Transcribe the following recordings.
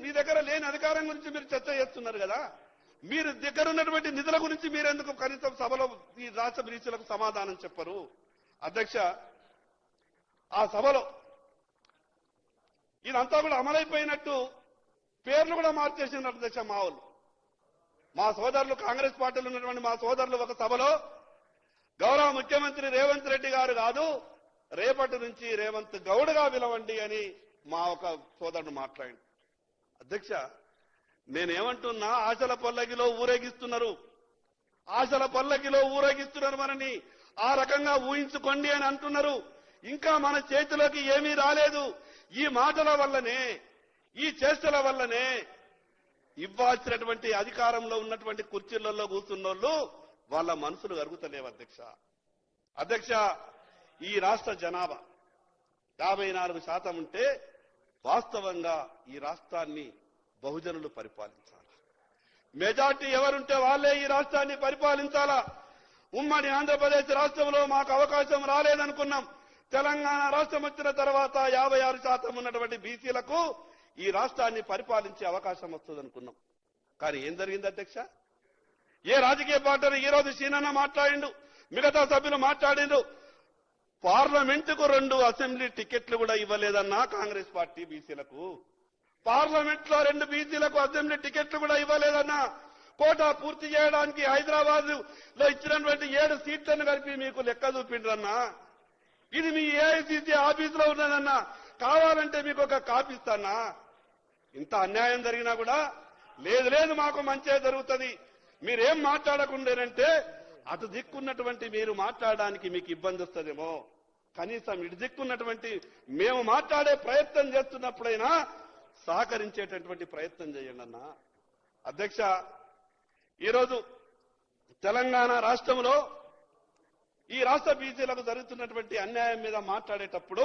మీ దగ్గర లేని అధికారం గురించి మీరు చర్చ చేస్తున్నారు కదా. మీరు దగ్గర ఉన్నటువంటి నిధుల గురించి మీరెందుకు కనీసం సభలో ఈ రాష్ట్ర బీసీలకు సమాధానం చెప్పరు? అధ్యక్ష, ఆ సభలో ఇదంతా కూడా అమలైపోయినట్టు పేర్లు కూడా మార్చేసినారు అధ్యక్ష. మా సోదరులు కాంగ్రెస్ పార్టీలో ఉన్నటువంటి మా సోదరులు ఒక సభలో గౌరవ ముఖ్యమంత్రి రేవంత్ రెడ్డి గారు కాదు, రేపటి నుంచి రేవంత్ గౌడ్గా పిలవండి అని మా ఒక సోదరుడు మాట్లాడింది. అధ్యక్ష, నేనేమంటున్నా, ఆశల పల్లకిలో ఊరేగిస్తున్నారు, ఆశల పల్లకిలో ఊరేగిస్తున్నారు మనని. ఆ రకంగా ఊహించుకోండి అని అంటున్నారు. ఇంకా మన చేతిలోకి ఏమీ రాలేదు. ఈ మాటల వల్లనే, ఈ చేష్టల వల్లనే ఇవ్వాల్సినటువంటి అధికారంలో ఉన్నటువంటి కుర్చీలలో కూర్చున్నోళ్ళు వాళ్ళ మనసులు కరుగుతలేవు అధ్యక్ష. అధ్యక్ష, ఈ రాష్ట్ర జనాభా 54% ఉంటే వాస్తవంగా ఈ రాష్ట్రాన్ని బహుజనులు పరిపాలించాలా. మెజార్టీ ఎవరుంటే వాళ్ళే ఈ రాష్ట్రాన్ని పరిపాలించాలా. ఉమ్మడి ఆంధ్రప్రదేశ్ రాష్ట్రంలో మాకు అవకాశం రాలేదనుకున్నాం. తెలంగాణ రాష్ట్రం వచ్చిన తర్వాత 56% ఉన్నటువంటి బీసీలకు ఈ రాష్ట్రాన్ని పరిపాలించే అవకాశం వస్తుందనుకున్నాం. కానీ ఏం జరిగింది అధ్యక్ష? ఏ రాజకీయ పార్టీలు ఈరోజు సీనన్న మాట్లాడిండు, మిగతా సభ్యులు మాట్లాడిండు. పార్లమెంటుకు 2 అసెంబ్లీ టికెట్లు కూడా ఇవ్వలేదన్నా కాంగ్రెస్ పార్టీ బీసీలకు. పార్లమెంట్ లో 2 బీసీలకు అసెంబ్లీ టికెట్లు కూడా ఇవ్వలేదన్నా. కోటా పూర్తి చేయడానికి హైదరాబాద్ లో ఇచ్చినటువంటి 7 సీట్లను కలిపి మీకు లెక్క చూపిండ్రన్నా. ఇది మీ ఏఐసీసీ ఆఫీసులో ఉన్నదన్నా, కావాలంటే మీకు ఒక కాపీ ఇస్తానా. ఇంత అన్యాయం జరిగినా కూడా లేదు మాకు మంచే జరుగుతుంది, మీరేం మాట్లాడకుండానంటే అటు దిక్కున్నటువంటి మీరు మాట్లాడడానికి మీకు ఇబ్బంది వస్తుందేమో. కనీసం ఇటు దిక్కున్నటువంటి మేము మాట్లాడే ప్రయత్నం చేస్తున్నప్పుడైనా సహకరించేటటువంటి ప్రయత్నం చేయండి అన్నా. అధ్యక్ష, ఈరోజు తెలంగాణ రాష్ట్రంలో ఈ రాష్ట్ర బీసీలకు జరుగుతున్నటువంటి అన్యాయం మీద మాట్లాడేటప్పుడు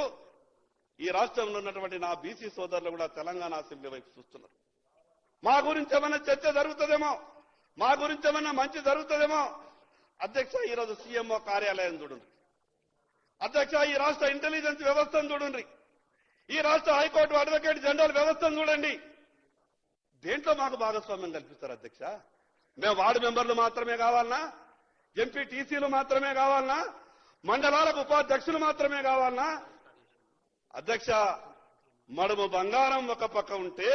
ఈ రాష్ట్రంలో ఉన్నటువంటి నా బీసీ సోదరులు కూడా తెలంగాణ అసెంబ్లీ వైపు చూస్తున్నారు. మా గురించి ఏమైనా చర్చ జరుగుతుందేమో, మా గురించి ఏమైనా మంచి జరుగుతుందేమో. అధ్యక్ష, ఈరోజు సీఎంఓ కార్యాలయం చూడండి. అధ్యక్ష, ఈ రాష్ట్ర ఇంటెలిజెన్స్ వ్యవస్థను చూడండి. ఈ రాష్ట్ర హైకోర్టు అడ్వకేట్ జనరల్ వ్యవస్థను చూడండి. దేంట్లో మాకు భాగస్వామ్యం కల్పిస్తారు అధ్యక్ష? మేము వార్డు మెంబర్లు మాత్రమే కావాలనా? ఎంపీటీసీలు మాత్రమే కావాలనా? మండలాలకు ఉపాధ్యక్షులు మాత్రమే కావాలనా? అధ్యక్ష, మడుము బంగారం ఒక పక్క ఉంటే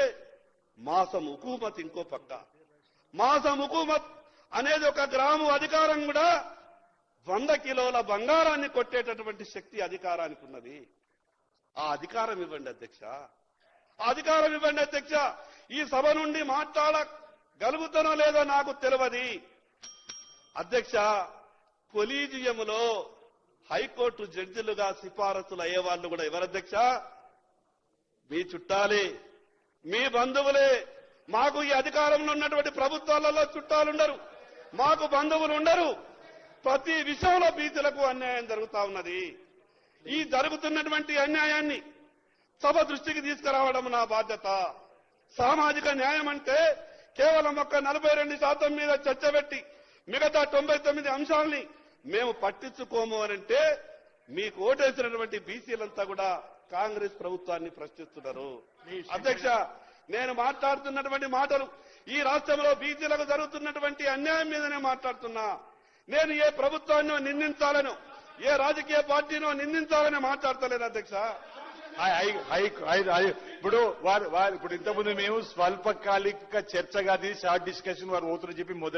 మాసం హుకూమత్ ఇంకో పక్క. మాసం హుకూమత్ అనేది ఒక గ్రాము అధికారం కూడా 100 కిలోల బంగారాన్ని కొట్టేటటువంటి శక్తి అధికారానికి ఉన్నది. ఆ అధికారం ఇవ్వండి అధ్యక్ష, ఆ అధికారం ఇవ్వండి అధ్యక్ష. ఈ సభ నుండి మాట్లాడగలుగుతానో లేదో నాకు తెలియదు అధ్యక్ష. కొలీజియంలో హైకోర్టు జడ్జిలుగా సిఫారసులు అయ్యేవాళ్ళు కూడా ఎవరు అధ్యక్ష? మీ చుట్టాలే, మీ బంధువులే. మాకు ఈ అధికారంలో ఉన్నటువంటి ప్రభుత్వాలలో చుట్టాలుండరు, మాకు బంధువులు ఉండరు. ప్రతి విషయంలో బీసీలకు అన్యాయం జరుగుతా ఉన్నది. ఈ జరుగుతున్నటువంటి అన్యాయాన్ని సభ దృష్టికి తీసుకురావడం నా బాధ్యత. సామాజిక న్యాయం అంటే కేవలం ఒక్క 42% మీద చర్చ పెట్టి మిగతా 99 అంశాలని మేము పట్టించుకోము అనంటే మీకు ఓటేసినటువంటి బీసీలంతా కూడా కాంగ్రెస్ ప్రభుత్వాన్ని ప్రశ్నిస్తున్నారు. అధ్యక్ష, నేను మాట్లాడుతున్నటువంటి మాటలు ఈ రాష్ట్రంలో బీసీలకు జరుగుతున్నటువంటి అన్యాయం మీదనే మాట్లాడుతున్నా. నేను ఏ ప్రభుత్వాన్నో నిందించాలను, ఏ రాజకీయ పార్టీనో నిందించాలని మాట్లాడతలేను అధ్యక్ష. ఇప్పుడు ఇంతకుముందు మేము స్వల్పకాలిక చర్చగా షార్ట్ డిస్కషన్ వారు ఓతులు చెప్పి మొదటి